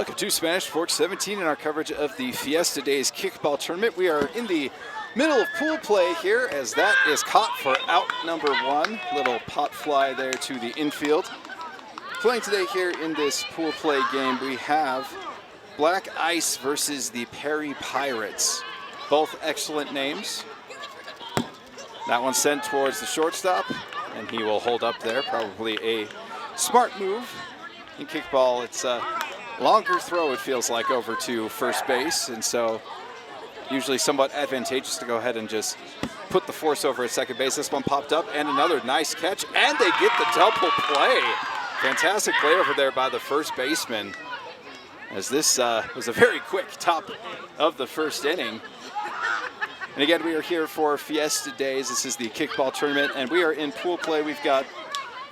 Welcome to Spanish Fork 17 in our coverage of the Fiesta Days Kickball Tournament. We are in the middle of pool play here as that is caught for out number 1. Little pot fly there to the infield. Playing today here in this pool play game, we have Black Ice versus the Perry Pirates. Both excellent names. That one sent towards the shortstop, and he will hold up there. Probably a smart move. In kickball, it's a longer throw, it feels like, over to first base, and so usually somewhat advantageous to go ahead and just put the force over at second base. This one popped up, and another nice catch, and they get the double play. Fantastic play over there by the first baseman, as this was a very quick top of the first inning. And again, we are here for Fiesta Days. This is the kickball tournament, and we are in pool play. We've got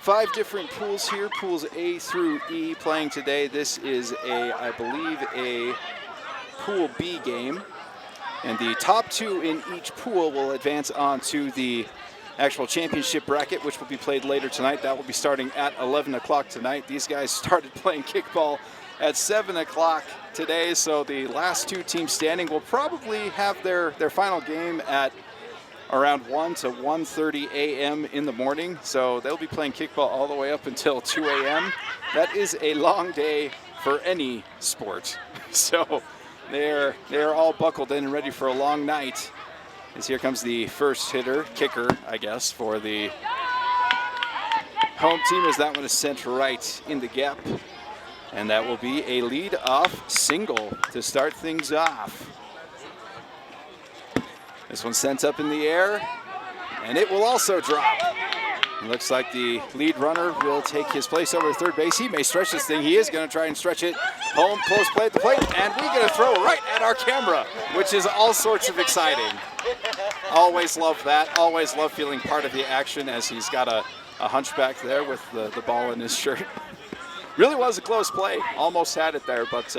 5 different pools here, pools A through E playing today. This is I believe, a Pool B game. And the top 2 in each pool will advance on to the actual championship bracket, which will be played later tonight. That will be starting at 11 o'clock tonight. These guys started playing kickball at 7 o'clock today, so the last 2 teams standing will probably have their final game at around 1 to 1:30 a.m. in the morning. So they'll be playing kickball all the way up until 2 a.m. That is a long day for any sport. So they're all buckled in and ready for a long night. As here comes the first kicker, I guess, for the home team, as that one is sent right in the gap. And that will be a lead-off single to start things off. This one sent up in the air, and it will also drop. It looks like the lead runner will take his place over to third base. He may stretch this thing. He is going to try and stretch it. Home, close play at the plate, and we're going to throw right at our camera, which is all sorts of exciting. Always love that. Always love feeling part of the action, as he's got a hunchback there with the ball in his shirt. Really was a close play. Almost had it there, but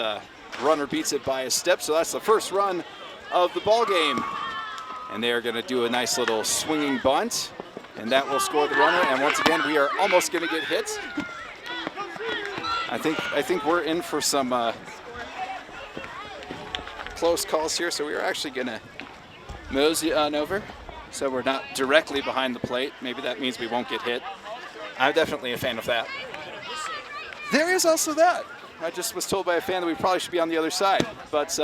runner beats it by a step. So that's the first run of the ball game. And they are going to do a nice little swinging bunt, and that will score the runner. And once again, we are almost going to get hit. I think we're in for some close calls here. So we are actually going to mosey on over, so we're not directly behind the plate. Maybe that means we won't get hit. I'm definitely a fan of that. There is also that. I just was told by a fan that we probably should be on the other side, but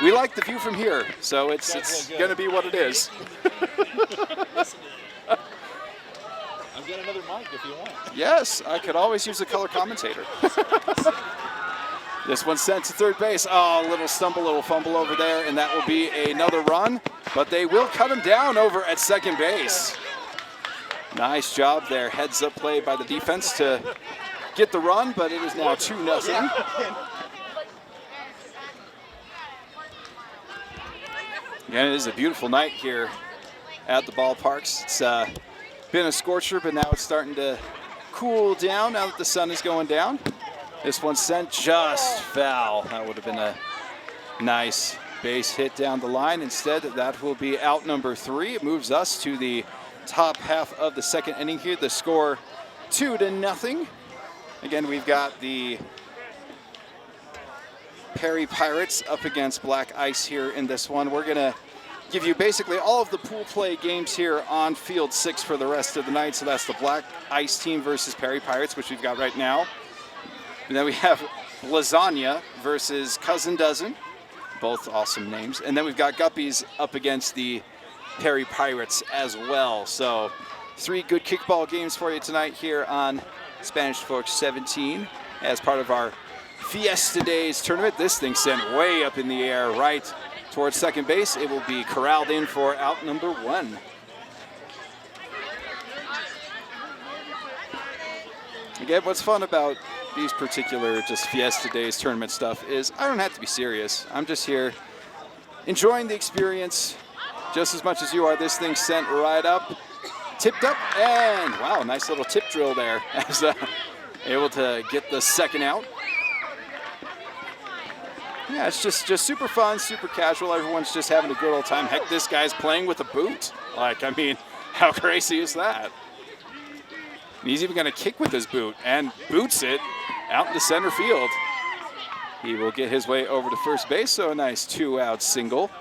we like the view from here, so it's going to be what it is. I've got another mic if you want. Yes, I could always use a color commentator. This one's sent to third base. Oh, little stumble, little fumble over there, and that will be another run, but they will cut him down over at second base. Nice job there. Heads up play by the defense to get the run, but it is now 2-0. Again, it is a beautiful night here at the ballparks. It's been a scorcher, but now it's starting to cool down now that the sun is going down. This one sent just foul. That would have been a nice base hit down the line. Instead, that will be out number 3. It moves us to the top half of the second inning here. The score 2-0. Again, we've got the Perry Pirates up against Black Ice here in this one. We're going to give you basically all of the pool play games here on field 6 for the rest of the night. So that's the Black Ice team versus Perry Pirates, which we've got right now. And then we have Lasagna versus Cousin Dozen, both awesome names. And then we've got Guppies up against the Perry Pirates as well. So 3 good kickball games for you tonight here on Spanish Fork 17 as part of our Fiesta Days tournament. This thing sent way up in the air right towards second base. It will be corralled in for out number 1. Again, what's fun about these particular just Fiesta Days tournament stuff is I don't have to be serious. I'm just here enjoying the experience just as much as you are. This thing sent right up, tipped up, and wow, nice little tip drill there as able to get the second out. Yeah, it's just super fun, super casual. Everyone's just having a good old time. Heck, this guy's playing with a boot. Like, I mean, how crazy is that? And he's even going to kick with his boot and boots it out in the center field. He will get his way over to first base, so a nice 2-out single.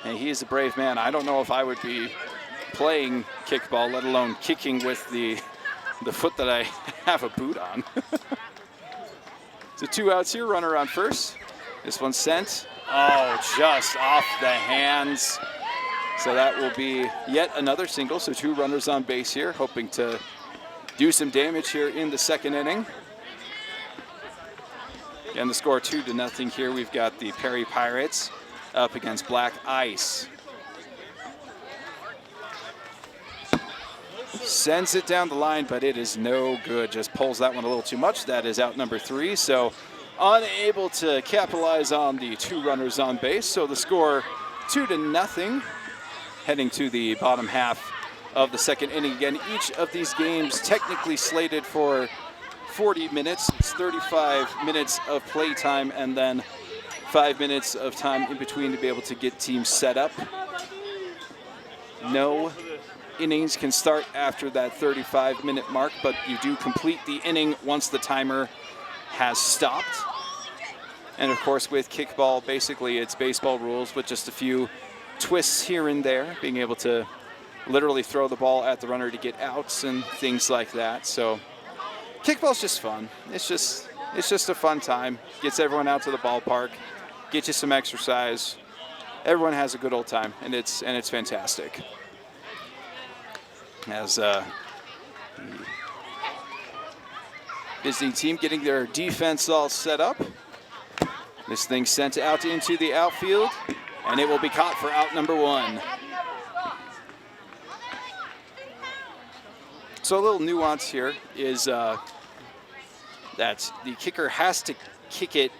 And he is a brave man. I don't know if I would be playing kickball, let alone kicking with the foot that I have a boot on. So 2 outs here, runner on first. This one's sent. Oh, just off the hands. So that will be yet another single. So 2 runners on base here, hoping to do some damage here in the second inning. And the score 2-0 here. We've got the Perry Pirates up against Black Ice. Sends it down the line, but it is no good. Just pulls that one a little too much. That is out number 3. So unable to capitalize on the 2 runners on base. So the score 2-0, heading to the bottom half of the second inning. Again, each of these games technically slated for 40 minutes. It's 35 minutes of play time and then 5 minutes of time in between to be able to get teams set up. No innings can start after that 35-minute mark, but you do complete the inning once the timer has stopped. And of course, with kickball, basically it's baseball rules with just a few twists here and there, being able to literally throw the ball at the runner to get outs and things like that. So kickball's just fun. It's just a fun time. Gets everyone out to the ballpark, gets you some exercise. Everyone has a good old time, and it's fantastic. As the visiting team getting their defense all set up. This thing sent out into the outfield, and it will be caught for out number 1. So a little nuance here is that the kicker has to kick it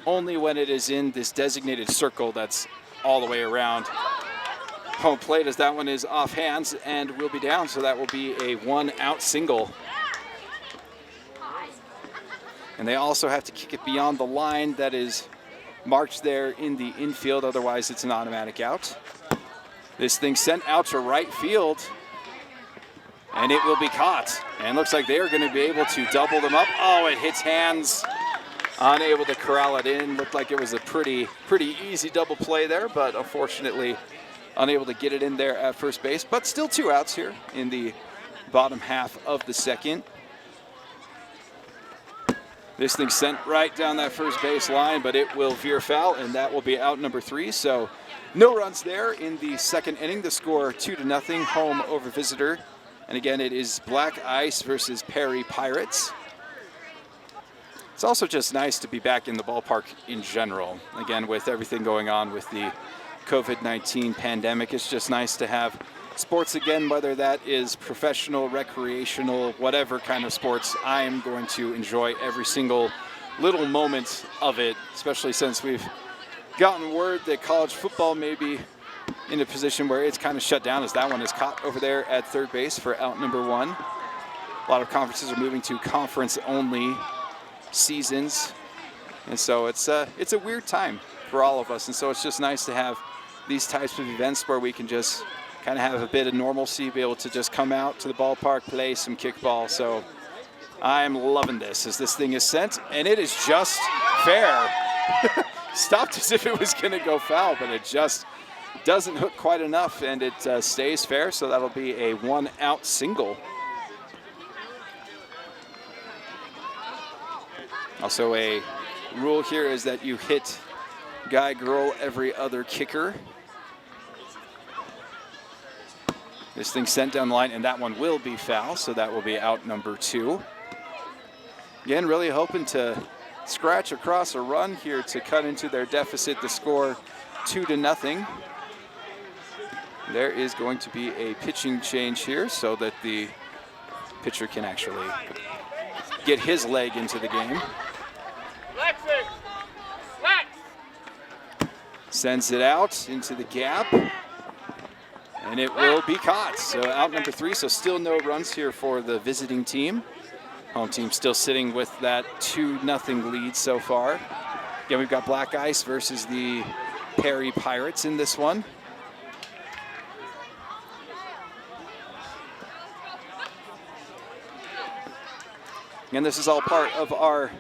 only when it is in this designated circle that's all the way around home plate, as that one is off hands and will be down. So that will be a 1-out single. And they also have to kick it beyond the line that is marked there in the infield. Otherwise, it's an automatic out. This thing sent out to right field, and it will be caught. And looks like they are going to be able to double them up. Oh, it hits hands. Unable to corral it in. Looked like it was a pretty easy double play there, but unfortunately unable to get it in there at first base. But still 2 outs here in the bottom half of the second. This thing sent right down that first base line, but it will veer foul, and that will be out number 3. So no runs there in the second inning. The score 2-0, home over visitor. And again, it is Black Ice versus Perry Pirates. It's also just nice to be back in the ballpark in general. Again, with everything going on with the COVID-19 pandemic, it's just nice to have sports again, whether that is professional, recreational, whatever kind of sports. I am going to enjoy every single little moment of it, especially since we've gotten word that college football may be in a position where it's kind of shut down, as that one is caught over there at third base for out number 1. A lot of conferences are moving to conference-only seasons, and so it's a weird time for all of us, and so it's just nice to have these types of events where we can just kind of have a bit of normalcy, be able to just come out to the ballpark, play some kickball. So I'm loving this as this thing is sent, and it is just fair. Stopped as if it was going to go foul, but it just doesn't hook quite enough, and it stays fair, so that'll be a 1-out single. Also, a rule here is that you hit guy, girl, every other kicker. This thing sent down the line, and that one will be foul, so that will be out number 2. Again, really hoping to scratch across a run here to cut into their deficit. The score 2-0. There is going to be a pitching change here so that the pitcher can actually get his leg into the game. Sends it out into the gap, and it will be caught. So out number 3, so still no runs here for the visiting team. Home team still sitting with that 2-0 lead so far. Again, we've got Black Ice versus the Perry Pirates in this one. And this is all part of our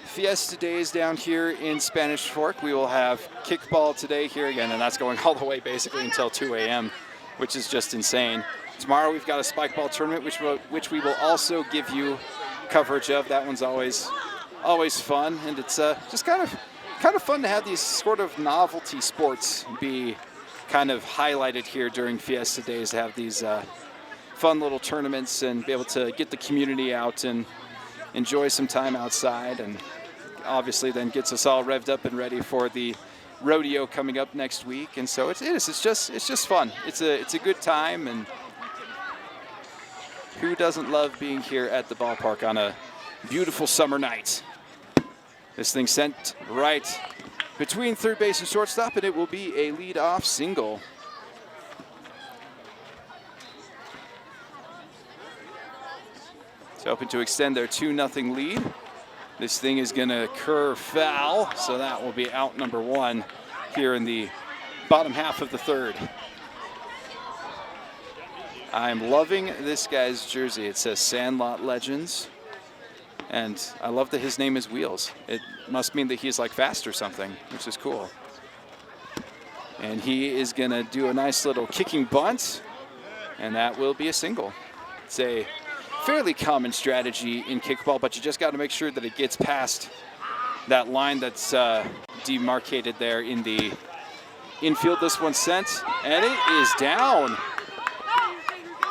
Fiesta days down here in Spanish Fork. We will have kickball today here again, and that's going all the way basically until 2 a.m., which is just insane. Tomorrow we've got a spike ball tournament, which we will also give you coverage of. That one's always fun, and it's just kind of fun to have these sort of novelty sports be kind of highlighted here during Fiesta days, to have these fun little tournaments and be able to get the community out and enjoy some time outside, and obviously then gets us all revved up and ready for the rodeo coming up next week. And so it's just fun. It's a good time, and who doesn't love being here at the ballpark on a beautiful summer night? This thing sent right between third base and shortstop, and it will be a lead-off single. It's hoping to extend their 2-0 lead. This thing is going to curve foul, so that will be out number 1 here in the bottom half of the third. I'm loving this guy's jersey. It says Sandlot Legends, and I love that his name is Wheels. It must mean that he's like fast or something, which is cool. And he is going to do a nice little kicking bunt, and that will be a single. It's a fairly common strategy in kickball, but you just got to make sure that it gets past that line that's demarcated there in the infield. This one's sent, and it is down.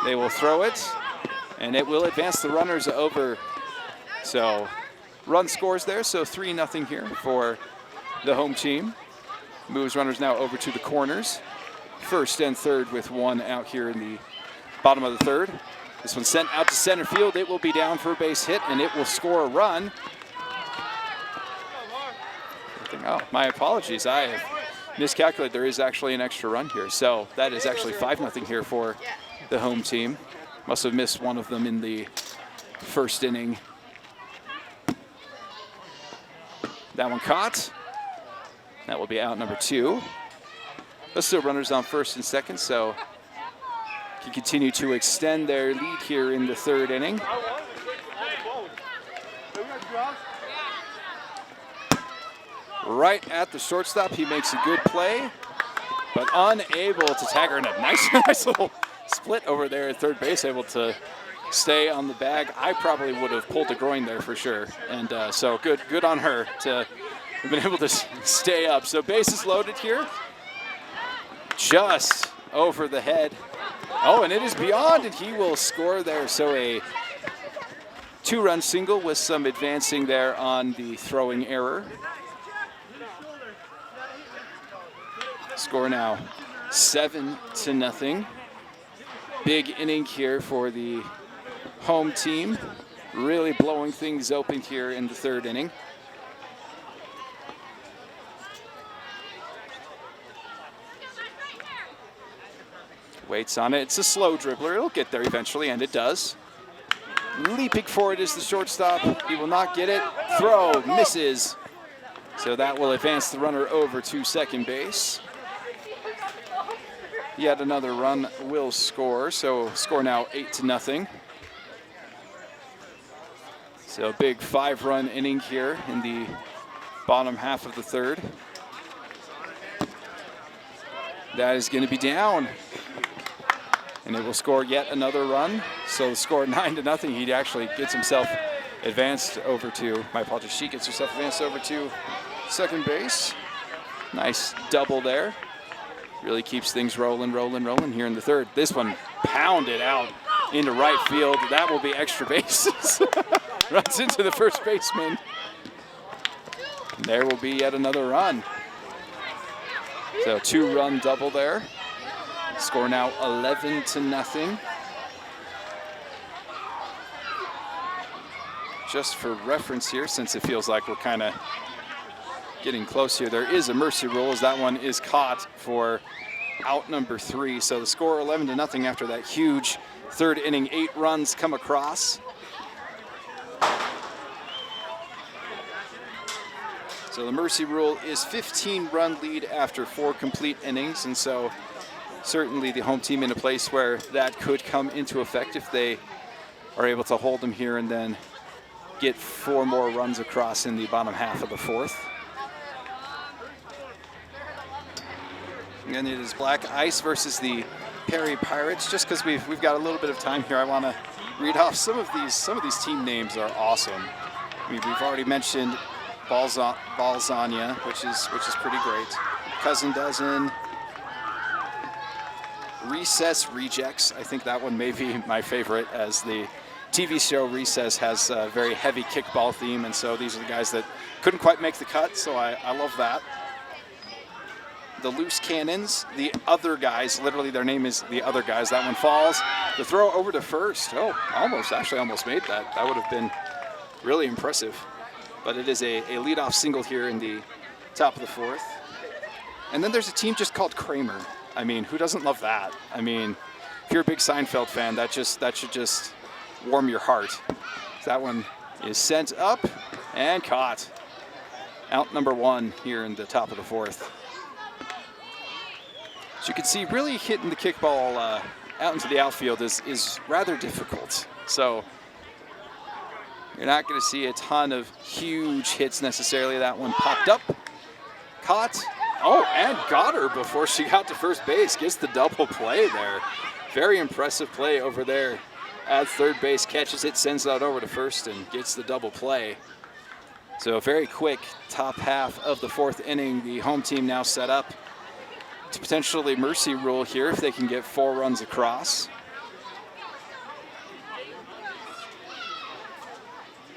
They will throw it, and it will advance the runners over. So run scores there, so 3-0 here for the home team. Moves runners now over to the corners. First and third with 1 out here in the bottom of the third. This one sent out to center field. It will be down for a base hit, and it will score a run. Oh, my apologies. I have miscalculated. There is actually an extra run here. So that is actually 5-0 here for the home team. Must have missed one of them in the first inning. That one caught. That will be out number 2. There's still runners on first and second, so can continue to extend their lead here in the third inning. Right at the shortstop, he makes a good play, but unable to tag her in a nice little split over there at third base, able to stay on the bag. I probably would have pulled a groin there for sure, and so good on her to have been able to stay up. So bases loaded here, just over the head. Oh, and it is beyond, and he will score there. So a 2-run single with some advancing there on the throwing error. Score now 7-0. Big inning here for the home team. Really blowing things open here in the third inning. Waits on it. It's a slow dribbler. It'll get there eventually, and it does. Leaping forward is the shortstop. He will not get it. Throw misses. So that will advance the runner over to second base. Yet another run will score. So score now 8-0. So a big 5-run inning here in the bottom half of the third. That is going to be down. And it will score yet another run. So the score 9-0. He actually gets himself advanced over to, my apologies, she gets herself advanced over to second base. Nice double there. Really keeps things rolling here in the third. This one pounded out into right field. That will be extra bases. Runs into the first baseman. And there will be yet another run. So 2-run double there. Score now 11-0. Just for reference here, since it feels like we're kind of getting close here, there is a mercy rule as that one is caught for out number 3. So the score 11-0 after that huge third inning. 8 runs come across. So the mercy rule is 15-run lead after 4 complete innings, and so certainly the home team in a place where that could come into effect if they are able to hold them here and then get 4 more runs across in the bottom half of the 4th. And it is Black Ice versus the Perry Pirates. Just because we've got a little bit of time here, I want to read off some of these team names are awesome. I mean, we've already mentioned Balzania, which is pretty great. Cousin Dozen, Recess Rejects. I think that one may be my favorite, as the TV show Recess has a very heavy kickball theme, and so these are the guys that couldn't quite make the cut, so I love that. The Loose Cannons, the Other Guys, literally their name is the Other Guys. That one falls. The throw over to first. Oh, almost made that. That would have been really impressive. But it is a leadoff single here in the top of the 4th. And then there's a team just called Kramer. I mean, who doesn't love that? I mean, if you're a big Seinfeld fan, that should just warm your heart. That one is sent up and caught. Out number 1 here in the top of the 4th. As you can see, really hitting the kickball out into the outfield is rather difficult. So you're not going to see a ton of huge hits necessarily. That one popped up, caught, oh, and got her before she got to first base. Gets the double play there. Very impressive play over there at third base. Catches it, sends it out over to first, and gets the double play. So a very quick top half of the 4th inning. The home team now set up to potentially mercy rule here if they can get 4 runs across.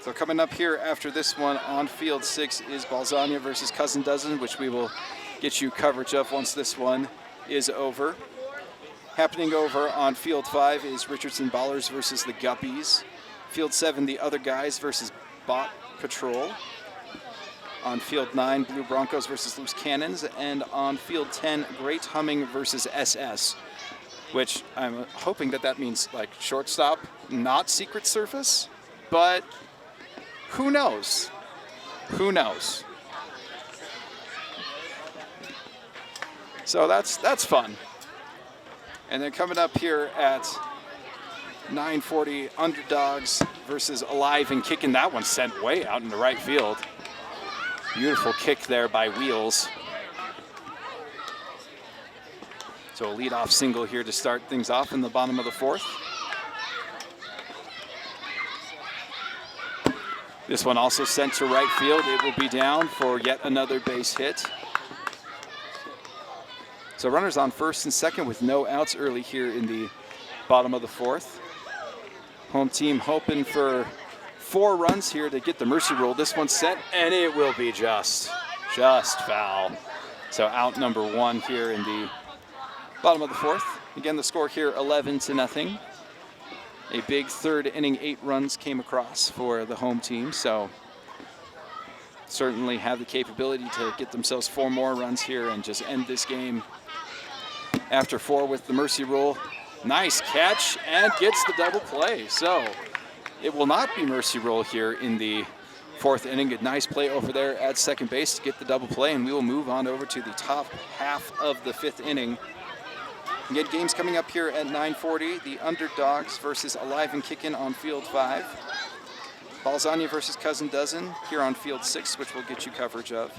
So coming up here after this one on field 6 is Balzania versus Cousin Dozen, which we will get you coverage of once this one is over. Happening over on field 5 is Richardson Ballers versus the Guppies. Field 7, the Other Guys versus Bot Patrol. On field 9, Blue Broncos versus Loose Cannons. And on field 10, Great Humming versus SS, which I'm hoping that means like shortstop, not Secret Service, but who knows? Who knows? So that's fun. And then coming up here at 9:40, Underdogs versus Alive and Kicking. That one sent way out into right field. Beautiful kick there by Wheels. So a leadoff single here to start things off in the bottom of the 4th. This one also sent to right field. It will be down for yet another base hit. So runners on first and second with no outs early here in the bottom of the 4th. Home team hoping for 4 runs here to get the mercy rule. This one's set, and it will be just foul. So out number 1 here in the bottom of the 4th. Again, the score here 11-0. A big 3rd inning, 8 runs came across for the home team. So certainly have the capability to get themselves 4 more runs here and just end this game after 4 with the mercy rule. Nice catch, and gets the double play. So it will not be mercy rule here in the 4th inning. A nice play over there at second base to get the double play, and we will move on over to the top half of the 5th inning. Again, games coming up here at 9:40. The Underdogs versus Alive and Kickin' on field 5. Balzania versus Cousin Dozen here on field 6, which we'll get you coverage of.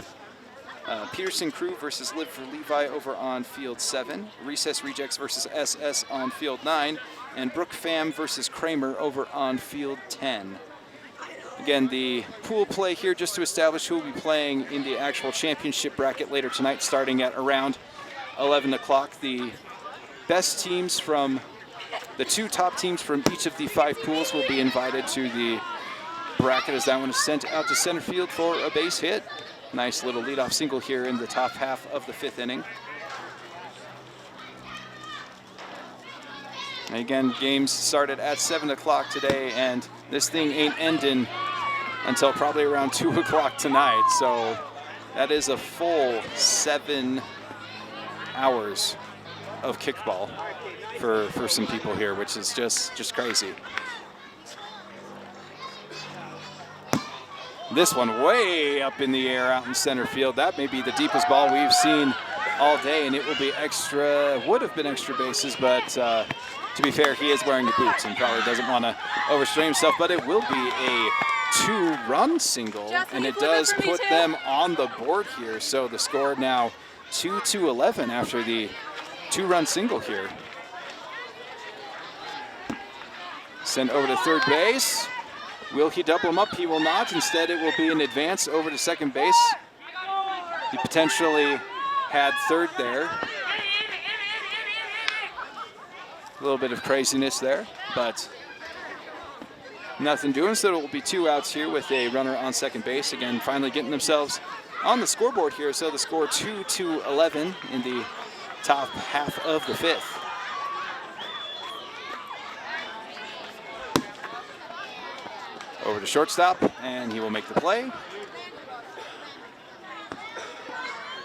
Peterson Crew versus Live for Levi over on field 7. Recess Rejects versus SS on field 9. And Brook Fam versus Kramer over on field 10. Again, the pool play here just to establish who will be playing in the actual championship bracket later tonight, starting at around 11 o'clock. The best teams from the 2 top teams from each of the 5 pools will be invited to the bracket as that one is sent out to center field for a base hit. Nice little leadoff single here in the top half of the 5th inning. And again, games started at 7 o'clock today, and this thing ain't ending until probably around 2 o'clock tonight. So that is a full 7 hours of kickball for some people here, which is just crazy. This one way up in the air out in center field. That may be the deepest ball we've seen all day, and it will be would have been extra bases, but to be fair, he is wearing the boots and probably doesn't want to overstrain himself, but it will be a two-run single, and it does put them on the board here. So the score now 2-11 after the two-run single here. Sent over to third base. Will he double him up? He will not. Instead, it will be an advance over to second base. He potentially had third there. A little bit of craziness there, but nothing doing. So it will be 2 outs here with a runner on second base. Again, finally getting themselves on the scoreboard here. So the score 2-11 in the top half of the 5th. Over to shortstop, and he will make the play.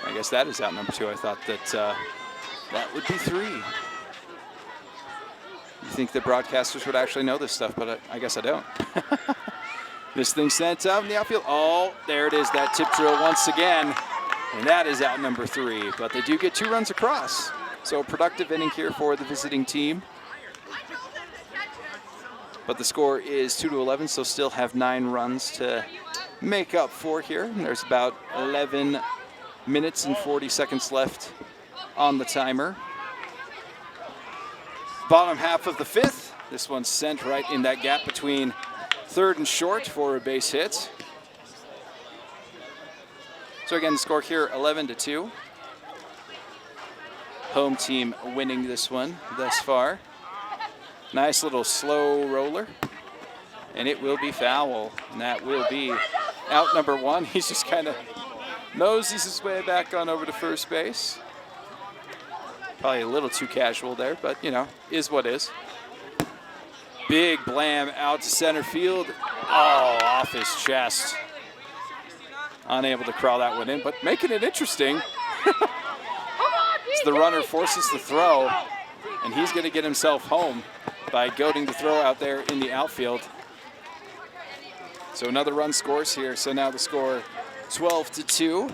I guess that is out number 2. I thought that that would be 3. You think the broadcasters would actually know this stuff, but I guess I don't. This thing sent out in the outfield. Oh, there it is, that tip drill once again. And that is out number 3, but they do get 2 runs across. So a productive inning here for the visiting team. But the score is 2-11, so still have 9 runs to make up for here. And there's about 11 minutes and 40 seconds left on the timer. Bottom half of the 5th. This one's sent right in that gap between third and short for a base hit. So again, the score here 11-2. Home team winning this one thus far. Nice little slow roller, and it will be foul, and that will be out number 1. He's just kind of noses his way back on over to first base. Probably a little too casual there, but you know, is what is. Big blam out to center field. Oh, off his chest. Unable to crawl that one in, but making it interesting. The runner forces the throw, and he's going to get himself home by goading the throw out there in the outfield. So another run scores here. So now the score 12-2.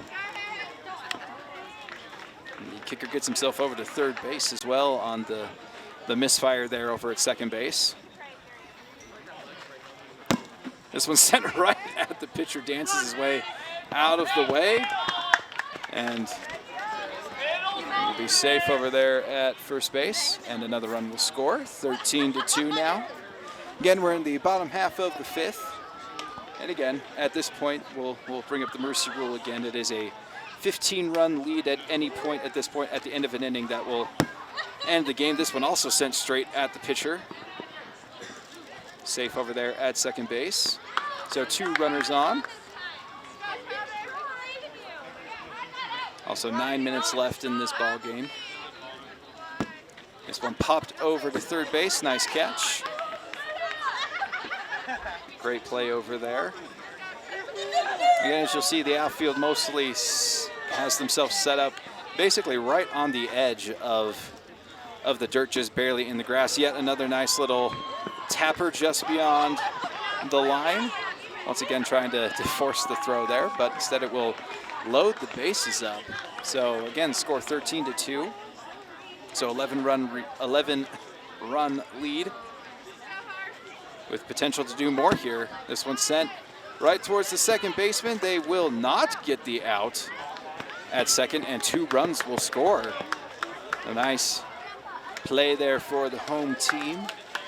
The kicker gets himself over to third base as well on the misfire there over at second base. This one's sent right at the pitcher, dances his way out of the way, and will be safe over there at first base, and another run will score. 13-2 now. Again, we're in the bottom half of the 5th. And again, at this point, we'll bring up the mercy rule again. It is a 15-run lead at any point at this point at the end of an inning that will end the game. This one also sent straight at the pitcher. Safe over there at second base. So 2 runners on. Also 9 minutes left in this ball game. This one popped over to third base. Nice catch. Great play over there. Again, as you'll see, the outfield mostly has themselves set up basically right on the edge of the dirt, just barely in the grass. Yet another nice little tapper just beyond the line. Once again, trying to force the throw there, but instead it will load the bases up. So again, score 13-2. So 11 run lead with potential to do more here. This one sent right towards the second baseman. They will not get the out at second, and 2 runs will score. A nice play there for the home team.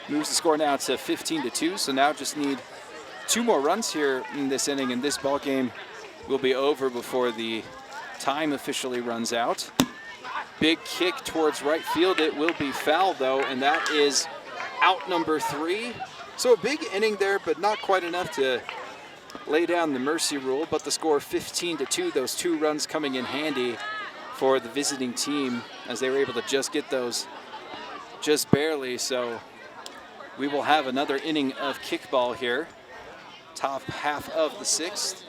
Moves the score now to 15-2. So now just need 2 more runs here in this inning, and this ball game will be over before the time officially runs out. Big kick towards right field. It will be foul though, and that is out number 3. So a big inning there, but not quite enough to lay down the mercy rule, but the score 15-2, those 2 runs coming in handy for the visiting team as they were able to just get those just barely. So we will have another inning of kickball here. Top half of the 6th.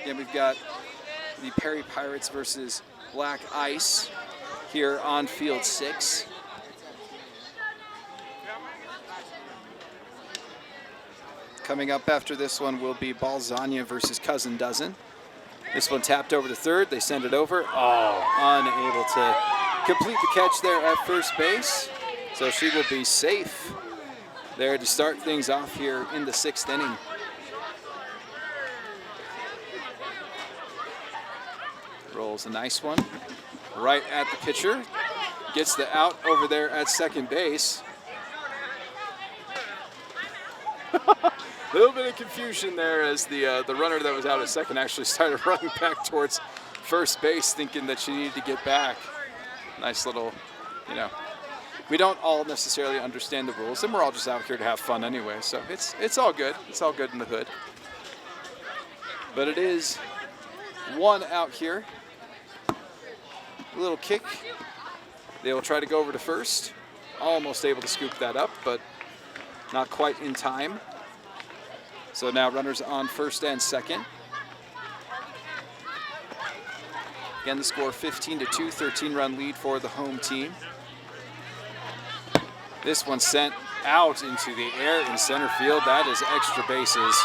Again, we've got the Perry Pirates versus Black Ice here on field 6. Coming up after this one will be Balzania versus Cousin Dozen. This one tapped over to third. They send it over. Oh, unable to complete the catch there at first base. So she will be safe there to start things off here in the 6th inning. Pulls a nice one right at the pitcher. Gets the out over there at second base. A little bit of confusion there as the runner that was out at second actually started running back towards first base, thinking that she needed to get back. Nice little, you know. We don't all necessarily understand the rules, and we're all just out here to have fun anyway. So it's all good. It's all good in the hood. But it is one out here. A little kick. They will try to go over to first. Almost able to scoop that up, but not quite in time. So now runners on first and second. Again, the score 15-2, 13-run lead for the home team. This one sent out into the air in center field. That is extra bases.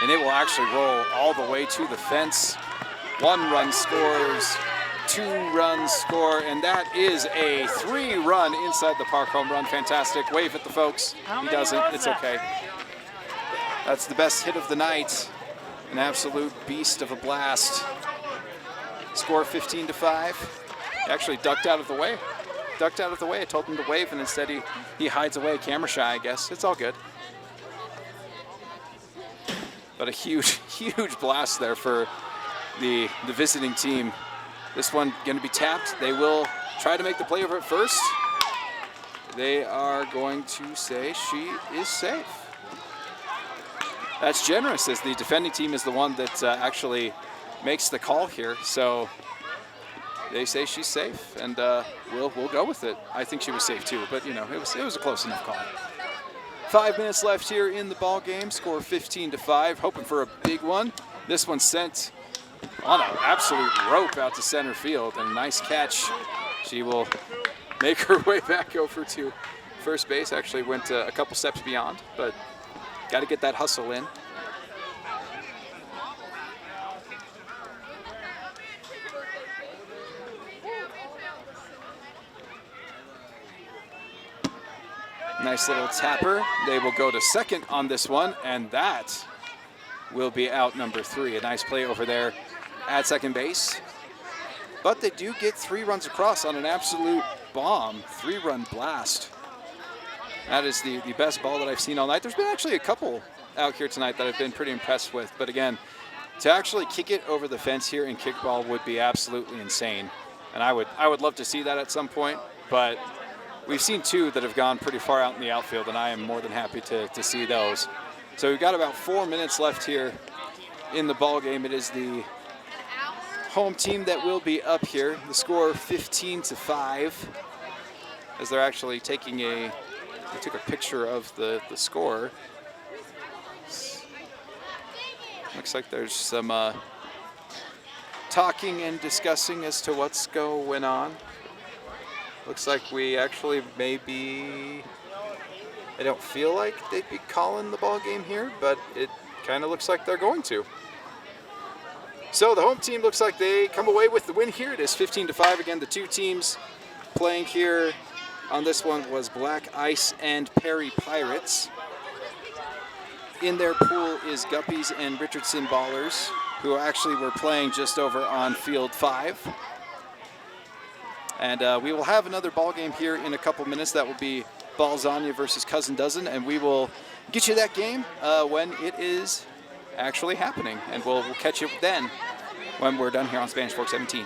And it will actually roll all the way to the fence. 1 run scores, 2 runs score, and that is a 3-run inside the park home run. Fantastic. Wave at the folks. He doesn't. It's okay. That's the best hit of the night. An absolute beast of a blast. Score 15-5. Actually ducked out of the way. Ducked out of the way. I told him to wave, and instead he hides away, camera shy, I guess. It's all good. But a huge, huge blast there for the visiting team. This one going to be tapped. They will try to make the play over at first. They are going to say she is safe. That's generous, as the defending team is the one that actually makes the call here. So they say she's safe, and we'll go with it. I think she was safe too, but you know, it was a close enough call. 5 minutes left here in the ball game. Score 15-5. Hoping for a big one. This one sent on an absolute rope out to center field, and a nice catch. She will make her way back over to first base. Actually went a couple steps beyond, but got to get that hustle in. Nice little tapper. They will go to second on this one, and that will be out number 3. A nice play over there at second base. But they do get 3 runs across on an absolute bomb. 3-run blast. That is the best ball that I've seen all night. There's been actually a couple out here tonight that I've been pretty impressed with. But again, to actually kick it over the fence here in kickball would be absolutely insane. And I would love to see that at some point, but we've seen 2 that have gone pretty far out in the outfield, and I am more than happy to see those. So we've got about 4 minutes left here in the ball game. It is the home team that will be up here. The score 15-5, as they're actually taking they took a picture of the score. Looks like there's some talking and discussing as to what's going on. Looks like we actually maybe, I don't feel like they'd be calling the ball game here, but it kind of looks like they're going to. So the home team looks like they come away with the win here. It is 15-5. Again, the 2 teams playing here on this one was Black Ice and Perry Pirates. In their pool is Guppies and Richardson Ballers, who actually were playing just over on field 5. And we will have another ball game here in a couple minutes. That will be Balzania versus Cousin Dozen, and we will get you that game when it is actually happening. And we'll catch you then when we're done here on Spanish Fork 17.